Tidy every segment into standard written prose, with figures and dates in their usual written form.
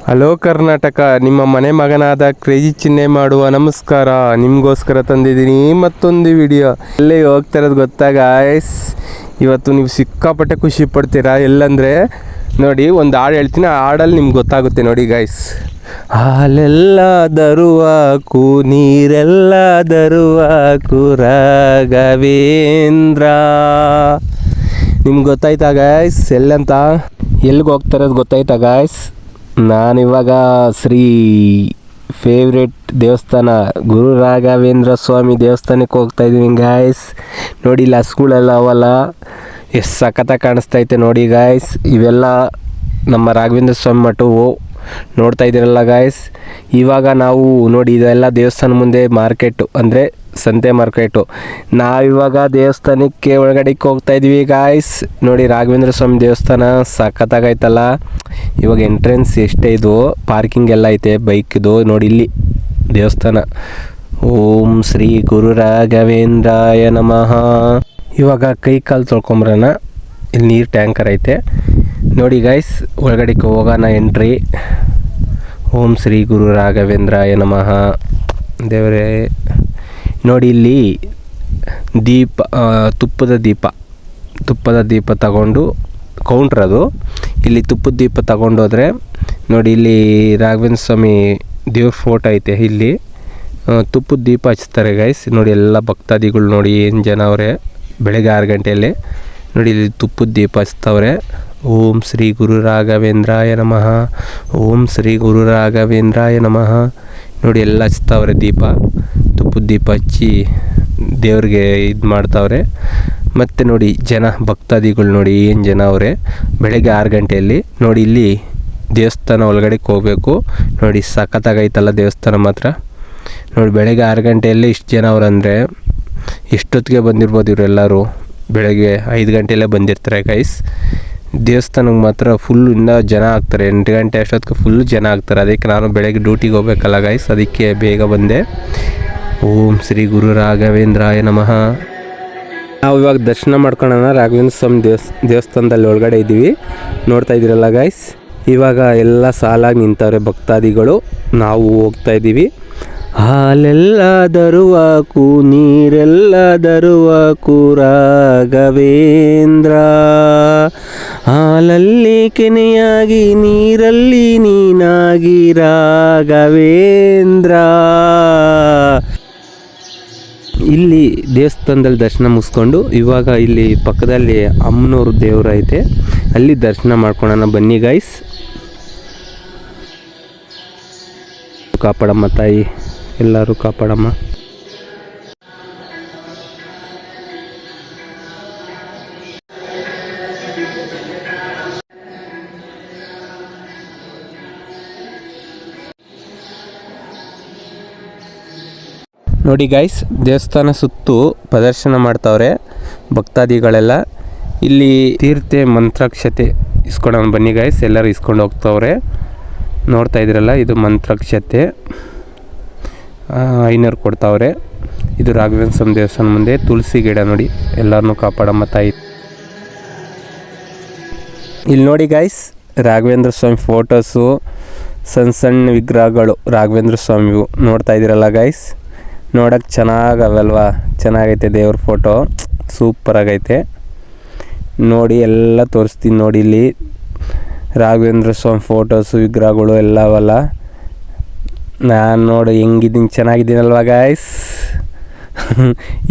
Hello Karnataka, ನಿಮ್ಮ ಮನೆ ಮಗನಾದ ಕ್ರೇಜಿ ಚಿಹ್ನೆ ಮಾಡುವ ನಮಸ್ಕಾರ. ನಿಮಗೋಸ್ಕರ ತಂದಿದ್ದೀನಿ ಮತ್ತೊಂದು ವಿಡಿಯೋ. ಎಲ್ಲೇ ಹೋಗ್ತಾ ಇರೋದು ಗೊತ್ತಾ ಗಾಯ್ಸ್? ಇವತ್ತು ನೀವು ಸಿಕ್ಕಾಪಟ್ಟೆ ಖುಷಿ ಪಡ್ತೀರಾ. ಎಲ್ಲಂದರೆ ನೋಡಿ, ಒಂದು ಹಾಡು ಹೇಳ್ತೀನಿ, ಆ ಹಾಡಲ್ಲಿ ನಿಮ್ಗೆ ಗೊತ್ತಾಗುತ್ತೆ ನೋಡಿ ಗಾಯ್ಸ್. ಹಾಲೆಲ್ಲ ದರುವಾಕು, ನೀರೆಲ್ಲ ದರುವಾಕು ರಾಘವೇಂದ್ರ. ನಿಮ್ಗೆ ಗೊತ್ತಾಯ್ತಾ ಗಾಯ್ಸ್? ಎಲ್ಲಂತ ಎಲ್ಲಿಗೆ ಹೋಗ್ತಾ ಇರೋದು ಗೊತ್ತಾಯ್ತಾ ಗಾಯ್ಸ್? ನಾನಿವಾಗ ಶ್ರೀ ಫೇವ್ರೆಟ್ ದೇವಸ್ಥಾನ ಗುರು ರಾಘವೇಂದ್ರ ಸ್ವಾಮಿ ದೇವಸ್ಥಾನಕ್ಕೆ ಹೋಗ್ತಾಯಿದ್ದೀನಿ ಗಾಯ್ಸ್. ನೋಡಿ ಇಲ್ಲಿ ಹಸುಗಳೆಲ್ಲ ಅವಲ್ಲ, ಎಷ್ಟು ಸಖತ್ತಾಗಿ ಕಾಣಿಸ್ತೈತೆ ನೋಡಿ ಗಾಯ್ಸ್. ಇವೆಲ್ಲ ನಮ್ಮ ರಾಘವೇಂದ್ರ ಸ್ವಾಮಿ ಮಠವು ನೋಡ್ತಾ ಇದ್ದೀರಲ್ಲ ಗಾಯ್ಸ್. ಇವಾಗ ನಾವು ನೋಡಿ, ಇದೆಲ್ಲ ದೇವಸ್ಥಾನ ಮುಂದೆ ಮಾರ್ಕೆಟು, ಅಂದರೆ ಸಂತೆ ಮಾರ್ಕೆಟು. ನಾವಿವಾಗ ದೇವಸ್ಥಾನಕ್ಕೆ ಒಳಗಡೆಗೆ ಹೋಗ್ತಾಯಿದ್ವಿ ಗಾಯ್ಸ್. ನೋಡಿ ರಾಘವೇಂದ್ರ ಸ್ವಾಮಿ ದೇವಸ್ಥಾನ ಸಖತ್ತಾಗೈತಲ್ಲ. ಇವಾಗ ಎಂಟ್ರೆನ್ಸ್ ಎಷ್ಟೇ ಇದು, ಪಾರ್ಕಿಂಗ್ ಎಲ್ಲ ಐತೆ ಬೈಕ್ದು. ನೋಡಿ ಇಲ್ಲಿ ದೇವಸ್ಥಾನ. ಓಂ ಶ್ರೀ ಗುರು ರಾಘವೇಂದ್ರಾಯ ನಮಃ. ಇವಾಗ ಕೈ ಕಾಲು ತೊಳ್ಕೊಂಬರೋಣ. ಇಲ್ಲಿ ನೀರು ಟ್ಯಾಂಕರ್ ಐತೆ ನೋಡಿ ಗಾಯ್ಸ್. ಒಳಗಡೆಗೆ ಹೋಗೋಣ ಎಂಟ್ರಿ. ಓಂ ಶ್ರೀ ಗುರು ರಾಘವೇಂದ್ರಾಯ ನಮಃ. ದೇವರೇ ನೋಡಿ, ಇಲ್ಲಿ ದೀಪ, ತುಪ್ಪದ ದೀಪ ತಗೊಂಡು ಕೌಂಟ್ರ್ ಅದು. ಇಲ್ಲಿ ತುಪ್ಪದ ದೀಪ ತಗೊಂಡೋದ್ರೆ ನೋಡಿ, ಇಲ್ಲಿ ರಾಘವೇಂದ್ರ ಸ್ವಾಮಿ ದೇವ್ರ ಫೋಟೋ ಐತೆ. ಇಲ್ಲಿ ತುಪ್ಪದ ದೀಪ ಹಚ್ತಾರೆ ಗೈಸ್. ನೋಡಿ ಎಲ್ಲ ಭಕ್ತಾದಿಗಳು ನೋಡಿ ಏನು ಜನ ಅವರೇ. ಬೆಳಗ್ಗೆ 6 ಗಂಟೆಯಲ್ಲಿ ನೋಡಿ ಇಲ್ಲಿ ತುಪ್ಪದ ದೀಪ ಹಚ್ತವ್ರೆ. ಓಂ ಶ್ರೀ ಗುರು ರಾಘವೇಂದ್ರಾಯ ನಮಃ, ಓಂ ಶ್ರೀ ಗುರು ರಾಘವೇಂದ್ರಾಯ ನಮಃ. ನೋಡಿ ಎಲ್ಲ ಹಚ್ತವ್ರೆ ದೀಪ, ತುಪ್ಪದ ದೀಪ ಹಚ್ಚಿ ದೇವ್ರಿಗೆ ಇದು ಮಾಡ್ತಾವ್ರೆ. ಮತ್ತು ನೋಡಿ ಜನ ಭಕ್ತಾದಿಗಳು ನೋಡಿ ಏನು ಜನ ಅವರೇ. ಬೆಳಗ್ಗೆ 6 ಗಂಟೆಯಲ್ಲಿ ನೋಡಿ ಇಲ್ಲಿ ದೇವಸ್ಥಾನ ಒಳಗಡೆಗೆ ಹೋಗಬೇಕು. ನೋಡಿ ಸಖತ್ತಾಗೈತಲ್ಲ ದೇವಸ್ಥಾನ ಮಾತ್ರ. ನೋಡಿ ಬೆಳಗ್ಗೆ 6 ಗಂಟೆಯಲ್ಲಿ ಇಷ್ಟು ಜನ ಅವರಂದರೆ ಎಷ್ಟೊತ್ತಿಗೆ ಬಂದಿರ್ಬೋದು ಇವರೆಲ್ಲರೂ. ಬೆಳಗ್ಗೆ 5 ಗಂಟೆಯಲ್ಲೇ ಬಂದಿರ್ತಾರೆ ಗೈಸ್. ದೇವಸ್ಥಾನಕ್ಕೆ ಮಾತ್ರ ಫುಲ್ಲು ಇನ್ನೂ ಜನ ಆಗ್ತಾರೆ. 8 ಗಂಟೆ ಅಷ್ಟೊತ್ತಿಗೆ ಫುಲ್ಲು ಜನ ಆಗ್ತಾರೆ. ಅದಕ್ಕೆ ನಾನು ಬೆಳಗ್ಗೆ ಡ್ಯೂಟಿಗೆ ಹೋಗ್ಬೇಕಲ್ಲ ಗೈಸ್, ಅದಕ್ಕೆ ಬೇಗ ಬಂದೆ. ಓಂ ಶ್ರೀ ಗುರು ರಾಘವೇಂದ್ರಾಯ ನಮಃ. ನಾವು ಇವಾಗ ದರ್ಶನ ಮಾಡ್ಕೊಳ್ಳೋಣ. ರಾಘವೇಂದ್ರ ಸ್ವಾಮಿ ದೇವಸ್ಥಾನದಲ್ಲಿ ಒಳಗಡೆ ಇದ್ದೀವಿ, ನೋಡ್ತಾ ಇದ್ದೀರಲ್ಲ ಗೈಸ್. ಇವಾಗ ಎಲ್ಲ ಸಾಲಾಗಿ ನಿಂತವ್ರೆ ಭಕ್ತಾದಿಗಳು. ನಾವು ಹೋಗ್ತಾ ಇದ್ದೀವಿ. ಹಾಲೆಲ್ಲ ದರುವಾಕು, ನೀರೆಲ್ಲ ದರುವಾಕು ರಾಘವೇಂದ್ರ. ಹಾಲಲ್ಲಿ ಕೆನೆಯಾಗಿ, ನೀರಲ್ಲಿ ನೀನಾಗಿ ರಾಘವೇಂದ್ರ. ಇಲ್ಲಿ ದೇವಸ್ಥಾನದಲ್ಲಿ ದರ್ಶನ ಮುಗಿಸ್ಕೊಂಡು ಇವಾಗ ಇಲ್ಲಿ ಪಕ್ಕದಲ್ಲಿ ಅಮ್ಮನವ್ರ ದೇವರು ಐತೆ, ಅಲ್ಲಿ ದರ್ಶನ ಮಾಡ್ಕೊಳ್ಳೋಣ ಬನ್ನಿ ಗೈಸ್. ಕಾಪಾಡಮ್ಮ ತಾಯಿ, ಎಲ್ಲರೂ ಕಾಪಾಡಮ್ಮ. ನೋಡಿ ಗೈಸ್, ದೇವಸ್ಥಾನ ಸುತ್ತು ಪ್ರದರ್ಶನ ಮಾಡ್ತಾವ್ರೆ ಭಕ್ತಾದಿಗಳೆಲ್ಲ. ಇಲ್ಲಿ ತೀರ್ಥ ಮಂತ್ರಾಕ್ಷತೆ ಇಸ್ಕೊಳ್ಳೋಣ ಬನ್ನಿ ಗೈಸ್. ಎಲ್ಲರೂ ಇಸ್ಕೊಂಡು ಹೋಗ್ತಾವ್ರೆ. ನೋಡ್ತಾ ಇದ್ದೀರಲ್ಲ, ಇದು ಮಂತ್ರಾಕ್ಷತೆ 500 ಕೊಡ್ತಾವ್ರೆ. ಇದು ರಾಘವೇಂದ್ರ ಸ್ವಾಮಿ ದೇವಸ್ಥಾನ ಮುಂದೆ ತುಳಸಿ ಗಿಡ ನೋಡಿ. ಎಲ್ಲರನ್ನೂ ಕಾಪಾಡಮ್ಮ ತಾಯಿ. ಇಲ್ಲಿ ನೋಡಿ ಗೈಸ್, ರಾಘವೇಂದ್ರ ಸ್ವಾಮಿ ಫೋಟೋಸು, ಸಣ್ಣ ವಿಗ್ರಹಗಳು ರಾಘವೇಂದ್ರ ಸ್ವಾಮಿವು ನೋಡ್ತಾ ಇದ್ದೀರಲ್ಲ ಗೈಸ್. ನೋಡೋಕ್ಕೆ ಚೆನ್ನಾಗವಲ್ವಾ? ಚೆನ್ನಾಗೈತೆ ದೇವ್ರ ಫೋಟೋ, ಸೂಪರಾಗೈತೆ ನೋಡಿ. ಎಲ್ಲ ತೋರಿಸ್ತೀನಿ ನೋಡಿ. ಇಲ್ಲಿ ರಾಘವೇಂದ್ರ ಸ್ವಾಮಿ ಫೋಟೋಸು, ವಿಗ್ರಹಗಳು ಎಲ್ಲ ಅವಲ್ಲ. ನಾನು ನೋಡಿ ಹೆಂಗಿದ್ದೀನಿ, ಚೆನ್ನಾಗಿದ್ದೀನಲ್ವ ಗಾಯ್ಸ್?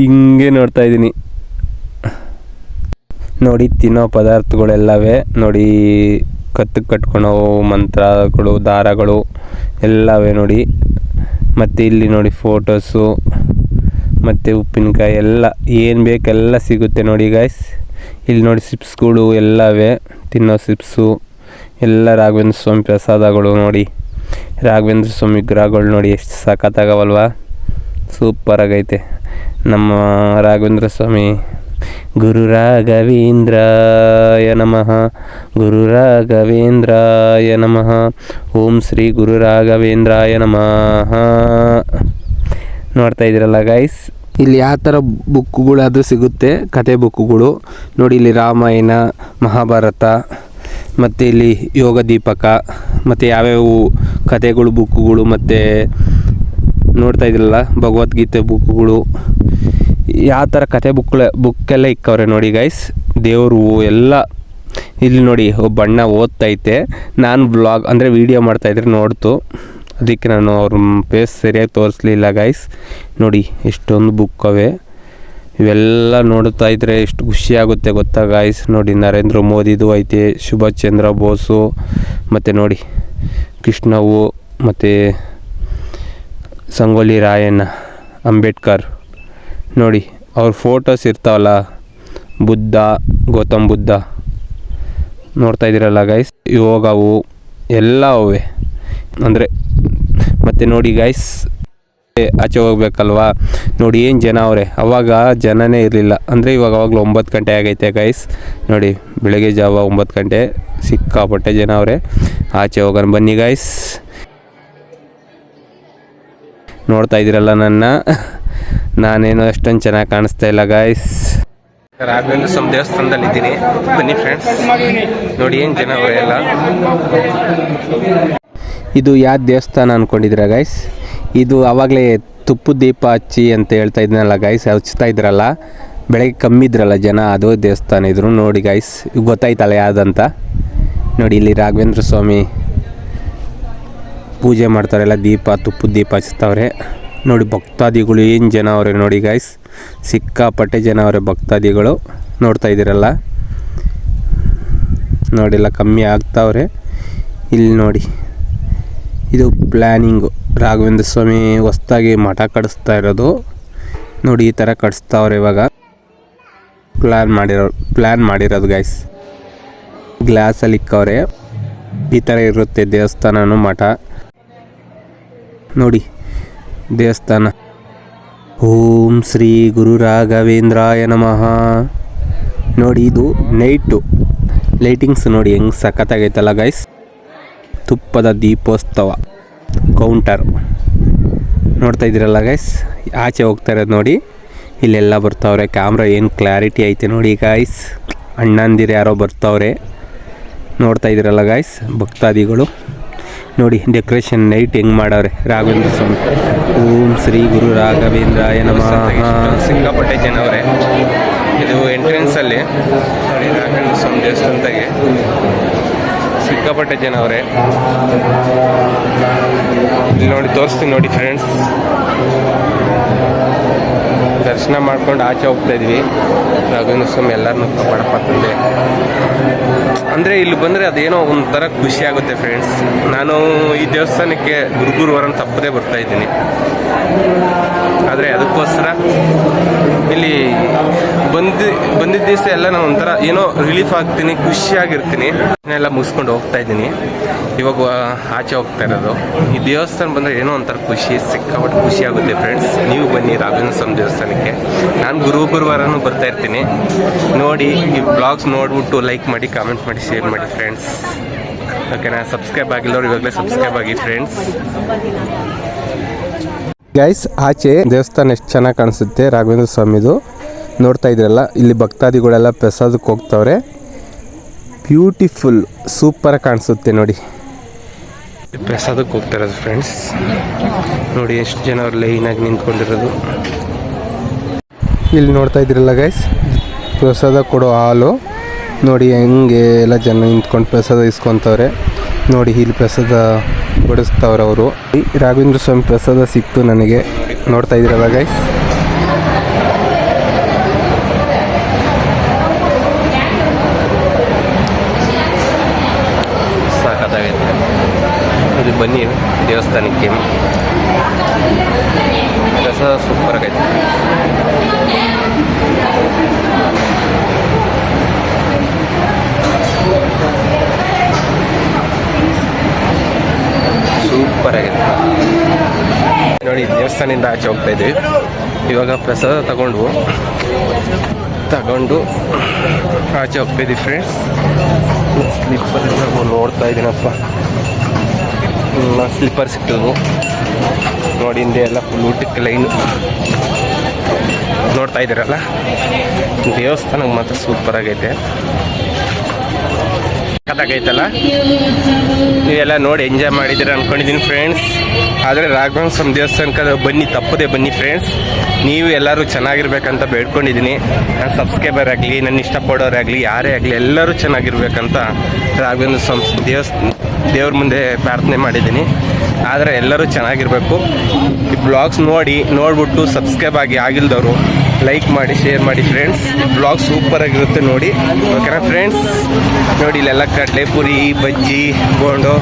ಹಿಂಗೆ ನೋಡ್ತಾ ಇದ್ದೀನಿ ನೋಡಿ. ತಿನ್ನೋ ಪದಾರ್ಥಗಳೆಲ್ಲವೇ ನೋಡಿ, ಕತ್ತಿಗೆ ಕಟ್ಕೊಳೋ ಮಂತ್ರಗಳು, ದಾರಗಳು ಎಲ್ಲವೇ ನೋಡಿ. ಮತ್ತು ಇಲ್ಲಿ ನೋಡಿ ಫೋಟೋಸು, ಮತ್ತು ಉಪ್ಪಿನಕಾಯಿ ಎಲ್ಲ ಏನು ಬೇಕೆಲ್ಲ ಸಿಗುತ್ತೆ ನೋಡಿ ಗಾಯ್ಸ್. ಇಲ್ಲಿ ನೋಡಿ ಸಿಪ್ಸ್ಗಳು ಎಲ್ಲವೇ, ತಿನ್ನೋ ಸಿಪ್ಸು ಎಲ್ಲ ರಾಘವೇಂದ್ರ ಸ್ವಾಮಿ ಪ್ರಸಾದಗಳು ನೋಡಿ. ರಾಘವೇಂದ್ರ ಸ್ವಾಮಿ ವಿಗ್ರಹಗಳು ನೋಡಿ ಎಷ್ಟು ಸಖತ್ತಾಗವಲ್ವ? ಸೂಪರಾಗೈತೆ ನಮ್ಮ ರಾಘವೇಂದ್ರ ಸ್ವಾಮಿ. ಗುರು ರಾಘವೇಂದ್ರಾಯ ನಮಃ, ಗುರು ರಾಘವೇಂದ್ರಾಯ ನಮಃ. ಓಂ ಶ್ರೀ ಗುರು ರಾಘವೇಂದ್ರಾಯ ನಮಃ. ನೋಡ್ತಾ ಇದ್ದೀರಲ್ಲ ಗೈಸ್, ಇಲ್ಲಿ ಯಾವ ಥರ ಬುಕ್ಕುಗಳಾದರೂ ಸಿಗುತ್ತೆ, ಕತೆ ಬುಕ್ಕುಗಳು ನೋಡಿ. ಇಲ್ಲಿ ರಾಮಾಯಣ, ಮಹಾಭಾರತ, ಮತ್ತು ಇಲ್ಲಿ ಯೋಗ ದೀಪಕ ಮತ್ತು ಯಾವ್ಯಾವ ಕಥೆಗಳು ಬುಕ್ಗಳು ಮತ್ತು ನೋಡ್ತಾ ಇದ್ರಲ್ಲ ಭಗವದ್ಗೀತೆ ಬುಕ್ಗಳು ಯಾವ ಥರ ಕತೆ ಬುಕ್ಕೆಲ್ಲ ಇಕ್ಕವ್ರೆ ನೋಡಿ ಗೈಸ್. ದೇವರು ಎಲ್ಲ ಇಲ್ಲಿ ನೋಡಿ ಒಬ್ಬ ಅಣ್ಣ ಓದ್ತೈತೆ. ನಾನು ಬ್ಲಾಗ್ ಅಂದರೆ ವೀಡಿಯೋ ಮಾಡ್ತಾಯಿದ್ರೆ ನೋಡ್ತು, ಅದಕ್ಕೆ ನಾನು ಅವ್ರ ಫೇಸ್ ಸರಿಯಾಗಿ ತೋರಿಸ್ಲಿಲ್ಲ ಗೈಸ್. ನೋಡಿ ಎಷ್ಟೊಂದು ಬುಕ್ ಅವೆ, ಇವೆಲ್ಲ ನೋಡ್ತಾ ಇದ್ದರೆ ಎಷ್ಟು ಖುಷಿಯಾಗುತ್ತೆ ಗೊತ್ತಾ ಗಾಯ್ಸ್. ನೋಡಿ ನರೇಂದ್ರ ಮೋದಿದು ಐತೆ, ಸುಭಾಷ್ ಚಂದ್ರ ಬೋಸು, ಮತ್ತು ನೋಡಿ ಕೃಷ್ಣವು, ಮತ್ತು ಸಂಗೊಳ್ಳಿ ರಾಯಣ್ಣ, ಅಂಬೇಡ್ಕರ್ ನೋಡಿ ಅವ್ರ ಫೋಟೋಸ್ ಇರ್ತಾವಲ್ಲ, ಬುದ್ಧ, ಗೌತಮ್ ಬುದ್ಧ ನೋಡ್ತಾ ಇದ್ದೀರಲ್ಲ ಗೈಸ್. ಯೋಗವು ಎಲ್ಲ ಅವೆ ಅಂದರೆ. ಮತ್ತು ನೋಡಿ ಗೈಸ್ ಆಚೆ ಹೋಗ್ಬೇಕಲ್ವಾ, ನೋಡಿ ಏನು ಜನ ಅವರೇ. ಅವಾಗ ಜನನೇ ಇರಲಿಲ್ಲ, ಅಂದರೆ ಅವಾಗಲೂ 9 ಗಂಟೆ ಆಗೈತೆ ಗೈಸ್. ನೋಡಿ ಬೆಳಗ್ಗೆ ಜಾವ 9 ಗಂಟೆ, ಸಿಕ್ಕಾಪಟ್ಟೆ ಜನ ಅವರೇ. ಆಚೆ ಹೋಗೋಣ ಬನ್ನಿ ಗೈಸ್. ನೋಡ್ತಾ ಇದ್ದೀರಲ್ಲ ನಾನೇನು ಅಷ್ಟೊಂದು ಚೆನ್ನಾಗಿ ಕಾಣಿಸ್ತಾ ಇಲ್ಲ ಗೈಸ್. ರಾಘವೇಂದ್ರ ಸ್ವಾಮಿ ದೇವಸ್ಥಾನದಲ್ಲಿ ಇದ್ದೀನಿ, ಬನ್ನಿ ಫ್ರೆಂಡ್ಸ್. ನೋಡಿ ಏನು ಜನ ಅವರೇ ಎಲ್ಲ. ಇದು ಯಾವ ದೇವಸ್ಥಾನ ಅಂದ್ಕೊಂಡಿದ್ದೀರಾ ಗೈಸ್? ಇದು ಆವಾಗಲೇ ತುಪ್ಪದ ದೀಪ ಹಚ್ಚಿ ಅಂತ ಹೇಳ್ತಾ ಇದ್ನಲ್ಲ ಗೈಸ್, ಹಚ್ತಾ ಇದ್ರಲ್ಲ ಬೆಳಗ್ಗೆ ಕಮ್ಮಿ ಇದ್ರಲ್ಲ ಜನ, ಅದು ದೇವಸ್ಥಾನ ಇದ್ರು ನೋಡಿ ಗೈಸ್. ಗೊತ್ತಾಯ್ತಲ್ಲ ಯಾವುದಂತ. ನೋಡಿ ಇಲ್ಲಿ ರಾಘವೇಂದ್ರ ಸ್ವಾಮಿ ಪೂಜೆ ಮಾಡ್ತಾರೆಲ್ಲ, ದೀಪ ತುಪ್ಪದ ದೀಪ ಹಚ್ತಾವ್ರೆ ನೋಡಿ. ಭಕ್ತಾದಿಗಳು ಏನು ಜನ ಅವರೇ ನೋಡಿ ಗೈಸ್, ಸಿಕ್ಕಾಪಟ್ಟೆ ಜನ ಅವರೇ ಭಕ್ತಾದಿಗಳು. ನೋಡ್ತಾ ಇದ್ದೀರಲ್ಲ ನೋಡಿಲ್ಲ ಕಮ್ಮಿ ಆಗ್ತಾವ್ರೆ. ಇಲ್ಲಿ ನೋಡಿ ಇದು ಪ್ಲ್ಯಾನಿಂಗು, ರಾಘವೇಂದ್ರ ಸ್ವಾಮಿ ಹೊಸ್ದಾಗಿ ಮಠ ಕಟ್ಟಿಸ್ತಾ ಇರೋದು ನೋಡಿ. ಈ ಥರ ಕಟ್ಟಿಸ್ತಾವ್ರೆ ಇವಾಗ, ಪ್ಲ್ಯಾನ್ ಮಾಡಿರೋದು ಗೈಸ್. ಗ್ಲಾಸಲ್ಲಿ ಇಕ್ಕವ್ರೆ, ಈ ಥರ ಇರುತ್ತೆ ದೇವಸ್ಥಾನನೂ ಮಠ ನೋಡಿ. ದೇವಸ್ಥಾನ ಓಂ ಶ್ರೀ ಗುರು ರಾಘವೇಂದ್ರಾಯ ನಮಃ. ನೋಡಿ ಇದು ನೈಟು ಲೈಟಿಂಗ್ಸ್ ನೋಡಿ ಹೆಂಗೆ ಸಖತ್ತಾಗೈತಲ್ಲ ಗೈಸ್. ತುಪ್ಪದ ದೀಪೋತ್ಸವ ಕೌಂಟರ್ ನೋಡ್ತಾ ಇದ್ದೀರಲ್ಲ ಗೈಸ್. ಆಚೆ ಹೋಗ್ತಾ ಇರೋದು ನೋಡಿ, ಇಲ್ಲೆಲ್ಲ ಬರ್ತಾವ್ರೆ. ಕ್ಯಾಮ್ರಾ ಏನು ಕ್ಲಾರಿಟಿ ಐತೆ ನೋಡಿ ಗೈಸ್. ಅಣ್ಣಂದಿರು ಯಾರೋ ಬರ್ತಾವ್ರೆ, ನೋಡ್ತಾ ಇದ್ದೀರಲ್ಲ ಗೈಸ್. ಭಕ್ತಾದಿಗಳು ನೋಡಿ ಡೆಕೋರೇಷನ್ ನೈಟ್ ಹೆಂಗೆ ಮಾಡವ್ರೆ. ರಾಘವೇಂದ್ರ ಸ್ವಾಮಿ ಓಂ ಶ್ರೀ ಗುರು ರಾಘವೇಂದ್ರಾಯ ನಮಃ. ಸಿಕ್ಕಾಪಟ್ಟೆ ಜನ ಅವರೇ. ಇದು ಎಂಟ್ರೆನ್ಸಲ್ಲಿ ನೋಡಿ ರಾಘವೇಂದ್ರ ಸ್ವಾಮಿ ದೇವಸ್ಥಾನದಾಗೆ ಸಿಕ್ಕಾಪಟ್ಟೆ ಜನ ಅವರೇ. ಇಲ್ಲಿ ನೋಡಿ ತೋರಿಸ್ತೀನಿ ನೋಡಿ ಫ್ರೆಂಡ್ಸ್. ದರ್ಶನ ಮಾಡ್ಕೊಂಡು ಆಚೆ ಹೋಗ್ತಾ ಇದ್ವಿ. ರಾಘವೇಂದ್ರ ಸ್ವಾಮಿ ಎಲ್ಲರನ್ನೂ ಕಾಪಾಡಪ್ಪ ತಂದೆ. ಅಂದರೆ ಇಲ್ಲಿ ಬಂದರೆ ಅದೇನೋ ಒಂಥರ ಖುಷಿ ಆಗುತ್ತೆ ಫ್ರೆಂಡ್ಸ್. ನಾನು ಈ ದೇವಸ್ಥಾನಕ್ಕೆ ಗುರುವಾರ ತಪ್ಪದೇ ಬರ್ತಾಯಿದ್ದೀನಿ. ಆದರೆ ಅದಕ್ಕೋಸ್ಕರ ಇಲ್ಲಿ ಬಂದಿದ್ದ ದಿವಸ ಎಲ್ಲ ನಾನು ಒಂಥರ ಏನೋ ರಿಲೀಫ್ ಆಗ್ತೀನಿ, ಖುಷಿಯಾಗಿರ್ತೀನಿ. ಎಲ್ಲ ಮುಗಿಸ್ಕೊಂಡು ಹೋಗ್ತಾ ಇದ್ದೀನಿ. ಇವಾಗ ಆಚೆ ಹೋಗ್ತಾ ಇರೋದು. ಈ ದೇವಸ್ಥಾನ ಬಂದರೆ ಏನೋ ಒಂಥರ ಖುಷಿ, ಸಿಕ್ಕಾಪಟ್ಟೆ ಖುಷಿ ಆಗುತ್ತೆ ಫ್ರೆಂಡ್ಸ್. ನೀವು ಬನ್ನಿ ರಾಘವೇಂದ್ರ ಸ್ವಾಮಿ ದೇವಸ್ಥಾನಕ್ಕೆ. ನಾನು ಗುರುವಾರನೂ ಬರ್ತಾ ಇರ್ತೀನಿ. ನೋಡಿ ಈ ಬ್ಲಾಗ್ಸ್ ನೋಡ್ಬಿಟ್ಟು ಲೈಕ್ ಮಾಡಿ, ಕಾಮೆಂಟ್ ಮಾಡಿ, ಶೇರ್ ಮಾಡಿ ಫ್ರೆಂಡ್ಸ್. ಓಕೆನಾ? ಸಬ್ಸ್ಕ್ರೈಬ್ ಆಗಿಲ್ಲವ್ರು ಇವಾಗಲೇ ಸಬ್ಸ್ಕ್ರೈಬ್ ಆಗಿ ಫ್ರೆಂಡ್ಸ್. ಗೈಸ್ ಆಚೆ ದೇವಸ್ಥಾನ ಎಷ್ಟು ಚೆನ್ನಾಗಿ ಕಾಣಿಸುತ್ತೆ ರಾಘವೇಂದ್ರ ಸ್ವಾಮಿದು. ನೋಡ್ತಾ ಇದ್ರಲ್ಲ, ಇಲ್ಲಿ ಭಕ್ತಾದಿಗಳೆಲ್ಲ ಪ್ರಸಾದಕ್ಕೆ ಹೋಗ್ತಾವ್ರೆ. ಬ್ಯೂಟಿಫುಲ್ ಸೂಪರಾಗಿ ಕಾಣಿಸುತ್ತೆ ನೋಡಿ. ಪ್ರಸಾದಕ್ಕೆ ಹೋಗ್ತಾ ಇರೋದು ಫ್ರೆಂಡ್ಸ್. ನೋಡಿ ಎಷ್ಟು ಜನ ಅವ್ರು ಲೈನಾಗಿ ನಿಂತ್ಕೊಂಡಿರೋದು. ಇಲ್ಲಿ ನೋಡ್ತಾ ಇದ್ರಲ್ಲ ಗೈಸ್, ಪ್ರಸಾದ ಕೊಡೋ ಹಾಲು ನೋಡಿ ಹೆಂಗೆ ಎಲ್ಲ ಜನ ನಿಂತ್ಕೊಂಡು ಪ್ರಸಾದ ಇಸ್ಕೊತವ್ರೆ ನೋಡಿ. ಇಲ್ಲಿ ಪ್ರಸಾದ ಬಡಿಸ್ತಾವ್ರೆ ಅವರು. ರಾಘವೇಂದ್ರ ಸ್ವಾಮಿ ಪ್ರಸಾದ ಸಿಕ್ತು ನನಗೆ. ನೋಡ್ತಾ ಇದ್ದೀರಲ್ಲ ಗೈಸ್. ಸಾಕಾಗೈತೆ. ಇದು ಬನ್ನಿ ದೇವಸ್ಥಾನಕ್ಕೆ. ಪ್ರಸಾದ ಸೂಪರ್ ಆಗೈತೆ. ಸೂಪರ್ ಆಗಿದೆ ನೋಡಿ. ದೇವಸ್ಥಾನದಿಂದ ಆಚೆ ಹೋಗ್ತಾ ಇದ್ವಿ. ಇವಾಗ ಪ್ರಸಾದ ತಗೊಂಡು ಆಚೆ ಹೋಗ್ತಾಯಿದ್ವಿ ಫ್ರೆಂಡ್ಸ್. ಸ್ಲಿಪ್ಪರ್ ನೋಡ್ತಾ ಇದ್ದೀನಪ್ಪ, ಸ್ಲಿಪ್ಪರ್ ಸಿಕ್ತವು ನೋಡಿ. ಹಿಂದೆ ಎಲ್ಲ ಫುಲ್ ಊಟಕ್ಕೆ ಲೈನು ನೋಡ್ತಾ ಇದ್ದೀರಲ್ಲ. ದೇವಸ್ಥಾನಕ್ಕೆ ಮಾತ್ರ ಸೂಪರ್ ಆಗೈತೆ. ಕಥಾಗೈತಲ್ಲ, ನೀವೆಲ್ಲ ನೋಡಿ ಎಂಜಾಯ್ ಮಾಡಿದ್ದೀರ ಅಂದ್ಕೊಂಡಿದ್ದೀನಿ ಫ್ರೆಂಡ್ಸ್. ಆದರೆ ರಾಘವೇಂದ್ರ ಸ್ವಾಮಿ ದೇವಸ್ಥಾನಕ್ಕೆ ಬನ್ನಿ, ತಪ್ಪದೆ ಬನ್ನಿ ಫ್ರೆಂಡ್ಸ್. ನೀವು ಎಲ್ಲರೂ ಚೆನ್ನಾಗಿರ್ಬೇಕಂತ ಬೇಡ್ಕೊಂಡಿದ್ದೀನಿ. ನನ್ನ ಸಬ್ಸ್ಕ್ರೈಬರ್ ಆಗಲಿ, ನನ್ನ ಇಷ್ಟಪಡೋರಾಗಲಿ, ಯಾರೇ ಆಗಲಿ ಎಲ್ಲರೂ ಚೆನ್ನಾಗಿರ್ಬೇಕಂತ ರಾಘವೇಂದ್ರ ಸ್ವಾಮಿ ದೇವ್ರ ಮುಂದೆ ಪ್ರಾರ್ಥನೆ ಮಾಡಿದ್ದೀನಿ. ಆದರೆ ಎಲ್ಲರೂ ಚೆನ್ನಾಗಿರಬೇಕು. ಈ ಬ್ಲಾಗ್ಸ್ ನೋಡ್ಬಿಟ್ಟು ಸಬ್ಸ್ಕ್ರೈಬ್ ಆಗಿಲ್ದವರು ಲೈಕ್ ಮಾಡಿ, ಶೇರ್ ಮಾಡಿ ಫ್ರೆಂಡ್ಸ್. ಈ ಬ್ಲಾಗ್ ಸೂಪರಾಗಿರುತ್ತೆ ನೋಡಿ, ಓಕೆನಾ ಫ್ರೆಂಡ್ಸ್. ನೋಡಿ ಇಲ್ಲೆಲ್ಲ ಕಡಲೆಪುರಿ, ಬಜ್ಜಿ, ಬೋಂಡು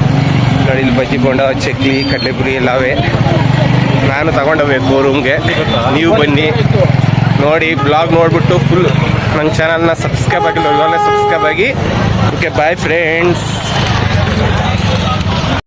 ನೋಡಿ. ಇಲ್ಲಿ ಬಜ್ಜಿ, ಬೋಂಡ, ಚಕ್ಲಿ, ಕಡಲೆಪುರಿ ಎಲ್ಲವೇ. ನಾನು ತಗೊಂಡೋಗ್ಬೇಕು ರೂಮ್ಗೆ. ನೀವು ಬನ್ನಿ ನೋಡಿ, ಬ್ಲಾಗ್ ನೋಡಿಬಿಟ್ಟು ಫುಲ್ ನನ್ನ ಚಾನಲ್ನ ಸಬ್ಸ್ಕ್ರೈಬ್ ಆಗಿಲ್ಲ, ಸಬ್ಸ್ಕ್ರೈಬ್ ಆಗಿ. Okay, bye friends.